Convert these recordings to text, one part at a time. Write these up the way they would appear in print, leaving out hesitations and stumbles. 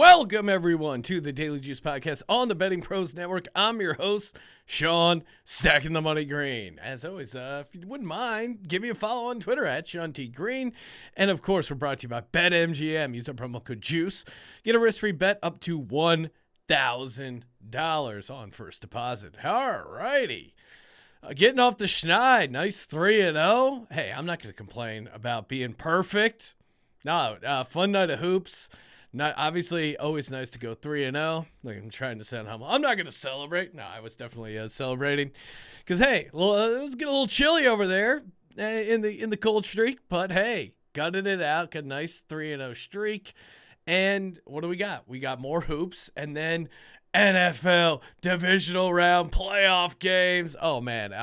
Welcome, everyone, to the Daily Juice Podcast on the Betting Pros Network. I'm your host, Sean, Stacking the Money Green. As always, if you wouldn't mind, give me a follow on Twitter at Sean T. Green. And, of course, we're brought to you by BetMGM. Use our promo code JUICE. Get a risk-free bet up to $1,000 on first deposit. All righty. Getting off the schneid. Nice 3-0. Hey, I'm not going to complain about being perfect. No, fun night of hoops. Not obviously always nice to go 3-0. Like I'm trying to sound humble. I'm not going to celebrate. No, I was definitely celebrating because hey, well, it was getting a little chilly over there in the cold streak. But hey, gutted it out. Got a nice 3-0 streak. And what do we got? We got more hoops and then NFL divisional round playoff games. Oh man,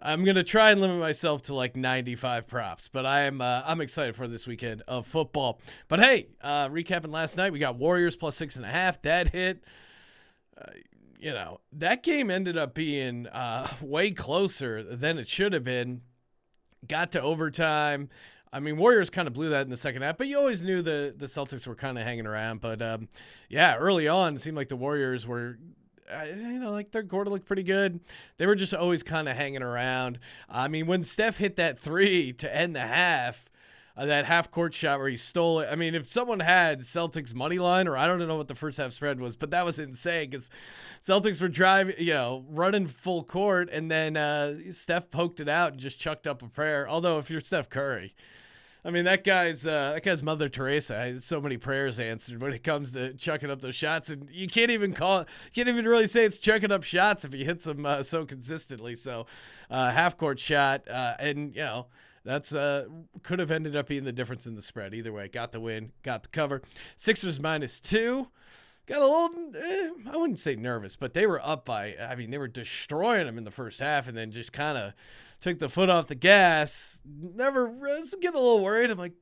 I'm going to try and limit myself to like 95 props, but I'm excited for this weekend of football. But hey, recapping last night, we got Warriors plus 6.5. That hit. That game ended up being way closer than it should have been. Got to overtime. I mean, Warriors kind of blew that in the second half, but you always knew the Celtics were kind of hanging around. But early on, it seemed like the Warriors were like third quarter looked pretty good. They were just always kind of hanging around. I mean, when Steph hit that three to end the half, that half-court shot where he stole it. I mean, if someone had Celtics money line, or I don't know what the first half spread was, but that was insane because Celtics were driving, running full court, and then Steph poked it out and just chucked up a prayer. Although if you're Steph Curry, I mean, that guy's Mother Teresa has so many prayers answered when it comes to chucking up those shots, and you can't even really say it's chucking up shots if he hits them so consistently. So, half court shot, and that's could have ended up being the difference in the spread. Either way, got the win, got the cover. Sixers -2. Got a little, I wouldn't say nervous, but they were up by, they were destroying them in the first half and then just kind of took the foot off the gas. Never, was getting a little worried. I'm like,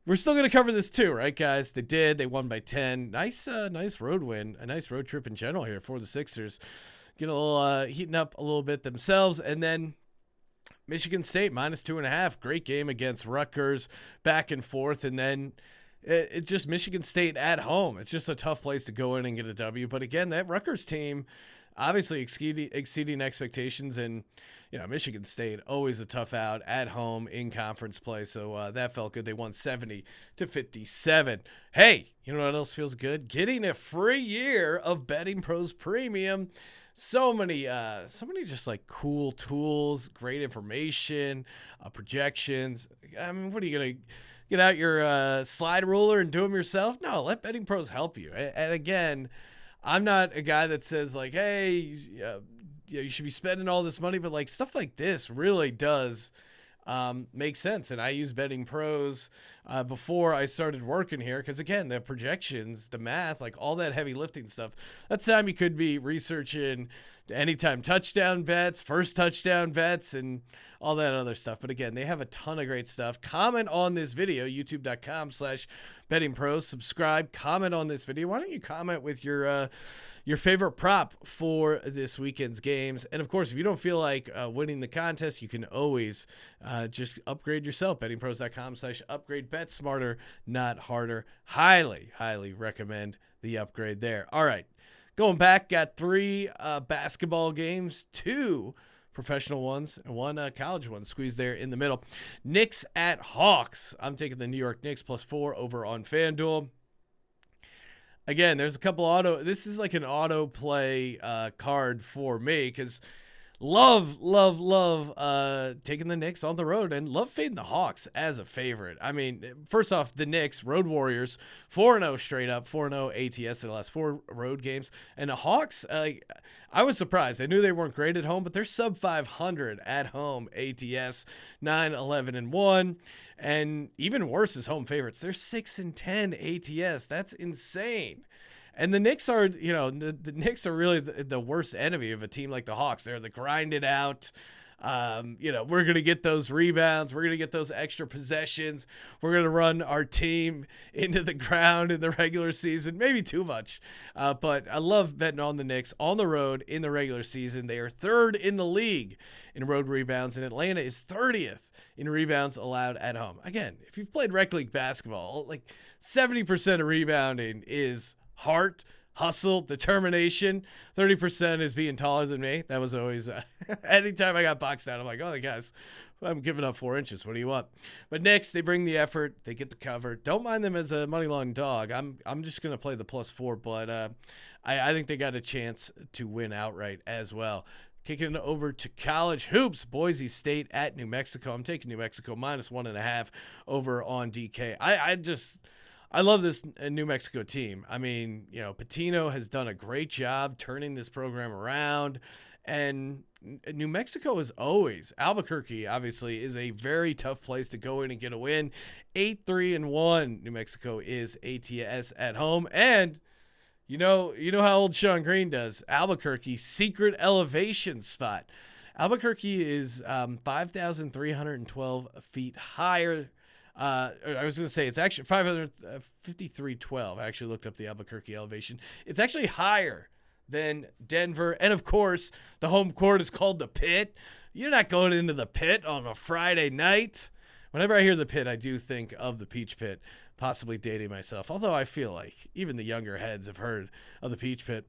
we're still going to cover this too, right, guys? They did. They won by 10. Nice road win. A nice road trip in general here for the Sixers. Get a little, heating up a little bit themselves. And then Michigan State -2.5. Great game against Rutgers, back and forth. And then it's just Michigan State at home. It's just a tough place to go in and get a W. But again, that Rutgers team obviously exceeding expectations. And, Michigan State, always a tough out at home in conference play. So that felt good. They won 70-57. Hey, you know what else feels good? Getting a free year of Betting Pros Premium. So many just like cool tools, great information, projections. I mean, what are you going to get out your slide ruler and do them yourself? No, let Betting Pros help you. And again, I'm not a guy that says like, hey, you should be spending all this money, but like stuff like this really does make sense. And I use Betting Pros before I started working here because, again, the projections, the math, like all that heavy lifting stuff, that's time you could be researching anytime touchdown bets, first touchdown bets, and all that other stuff. But, again, they have a ton of great stuff. Comment on this video, youtube.com/bettingpros. Subscribe. Comment on this video. Why don't you comment with your favorite prop for this weekend's games? And, of course, if you don't feel like winning the contest, you can always just upgrade yourself. bettingpros.com/upgrade. Bet smarter, not harder. Highly, highly recommend the upgrade there. All right. Going back, got 3 basketball games, 2 professional ones, and 1 college one squeezed there in the middle. Knicks at Hawks. I'm taking the New York Knicks +4 over on FanDuel. Again, there's a couple this is like an auto play card for me because love taking the Knicks on the road and love fading the Hawks as a favorite. I mean, first off, the Knicks, Road Warriors, 4-0 straight up, 4-0 ATS in the last 4 road games. And the Hawks, I was surprised. I knew they weren't great at home, but they're sub 500 at home ATS, 9-11-1. And even worse is home favorites. They're 6-10 ATS. That's insane. And the Knicks are, the Knicks are really the worst enemy of a team like the Hawks. They're the grinded out, We're going to get those rebounds. We're going to get those extra possessions. We're going to run our team into the ground in the regular season. Maybe too much. But I love betting on the Knicks on the road in the regular season. They are third in the league in road rebounds, and Atlanta is 30th in rebounds allowed at home. Again, if you've played rec league basketball, like 70% of rebounding is heart, hustle, determination. 30% is being taller than me. That was always anytime I got boxed out, I'm like, oh, guys, I'm giving up 4 inches. What do you want? But next, they bring the effort. They get the cover. Don't mind them as a money line dog. I'm just going to play the +4, but I think they got a chance to win outright as well. Kicking it over to college hoops, Boise State at New Mexico. I'm taking New Mexico -1.5 over on DK. I love this New Mexico team. I mean, Patino has done a great job turning this program around. And New Mexico is always, Albuquerque obviously is a very tough place to go in and get a win. 8-3-1 New Mexico is ATS at home. And you know how old Sean Green does. Albuquerque, secret elevation spot. Albuquerque is 5,312 feet higher. I was going to say it's actually 553.12. I actually looked up the Albuquerque elevation. It's actually higher than Denver. And, of course, the home court is called the Pit. You're not going into the Pit on a Friday night. Whenever I hear the Pit, I do think of the Peach Pit, possibly dating myself, although I feel like even the younger heads have heard of the Peach Pit.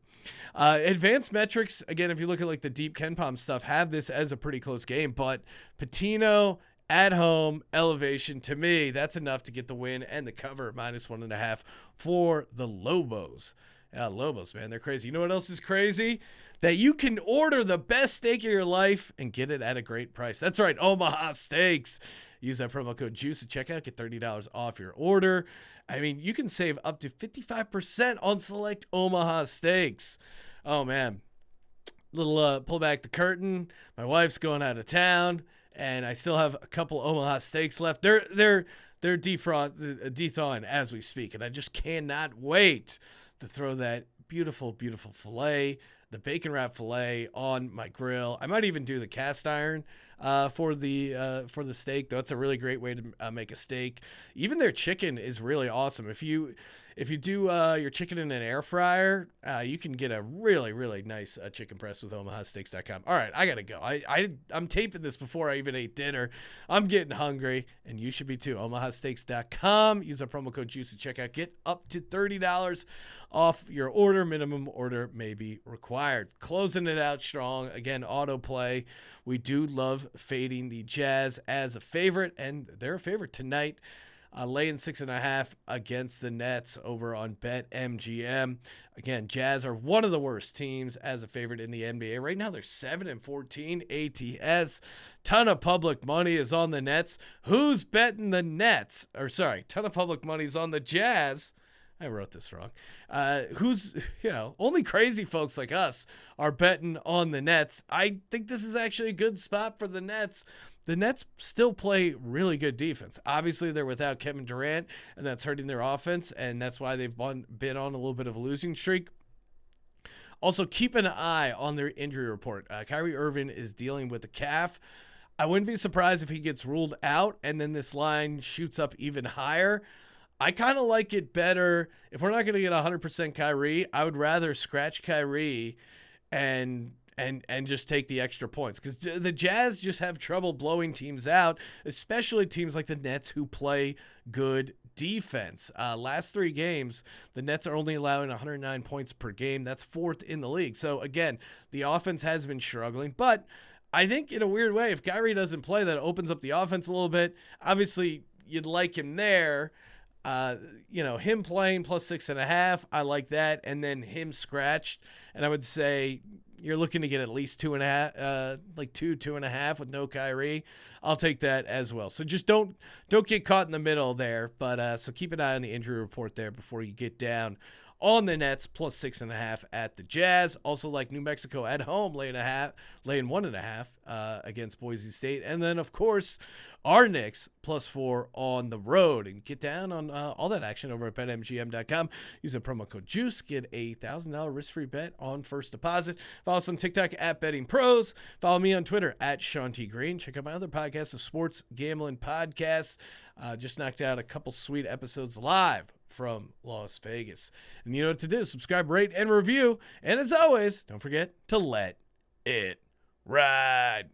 Advanced metrics, again, if you look at like the deep KenPom stuff, have this as a pretty close game, but Patino at home elevation, to me, that's enough to get the win and the cover -1.5 for the Lobos. Lobos, man, they're crazy. You know what else is crazy? That you can order the best steak of your life and get it at a great price. That's right, Omaha Steaks. Use that promo code JUICE at checkout. Get $30 off your order. I mean, you can save up to 55% on select Omaha Steaks. Oh, man. Little pull back the curtain. My wife's going out of town, and I still have a couple Omaha Steaks left. They're thawing as we speak, and I just cannot wait to throw that beautiful, beautiful filet, the bacon wrap filet on my grill. I might even do the cast iron for the steak. That's a really great way to make a steak. Even their chicken is really awesome. If you do your chicken in an air fryer, you can get a really, really nice chicken breast with omahasteaks.com. All right, I got to go. I'm taping this before I even ate dinner. I'm getting hungry, and you should be too. omahasteaks.com. Use our promo code JUICE at checkout. Get up to $30 off your order. Minimum order may be required. Closing it out strong. Again, autoplay. We do love fading the Jazz as a favorite, and they're a favorite tonight. Laying 6.5 against the Nets over on BetMGM. Again, Jazz are one of the worst teams as a favorite in the NBA. Right now, they're 7-14 ATS. Ton of public money is on the Nets. Who's betting the Nets? Or sorry, ton of public money is on the Jazz. I wrote this wrong. Only crazy folks like us are betting on the Nets. I think this is actually a good spot for the Nets. The Nets still play really good defense. Obviously, they're without Kevin Durant, and that's hurting their offense, and that's why they've been on a little bit of a losing streak. Also, keep an eye on their injury report. Kyrie Irving is dealing with a calf. I wouldn't be surprised if he gets ruled out, and then this line shoots up even higher. I kind of like it better. If we're not going to get 100% Kyrie, I would rather scratch Kyrie and just take the extra points, because the Jazz just have trouble blowing teams out, especially teams like the Nets who play good defense. Last 3 games, the Nets are only allowing 109 points per game. That's 4th in the league. So again, the offense has been struggling, but I think in a weird way, if Kyrie doesn't play, that opens up the offense a little bit. Obviously, you'd like him there. Him playing +6.5, I like that. And then him scratched, and I would say you're looking to get at least 2.5, like 2.5 with no Kyrie. I'll take that as well. So just don't get caught in the middle there. But so keep an eye on the injury report there before you get down on the Nets, plus 6.5 at the Jazz. Also like New Mexico at home, laying 1.5 against Boise State. And then, of course, our Knicks, plus 4 on the road. And get down on all that action over at BetMGM.com. Use the promo code JUICE. Get a $1,000 risk-free bet on first deposit. Follow us on TikTok at Betting Pros. Follow me on Twitter at Sean T. Green. Check out my other podcast, the Sports Gambling Podcast. Just knocked out a couple sweet episodes live from Las Vegas. And you know what to do. Subscribe, rate, and review. And as always, don't forget to let it ride.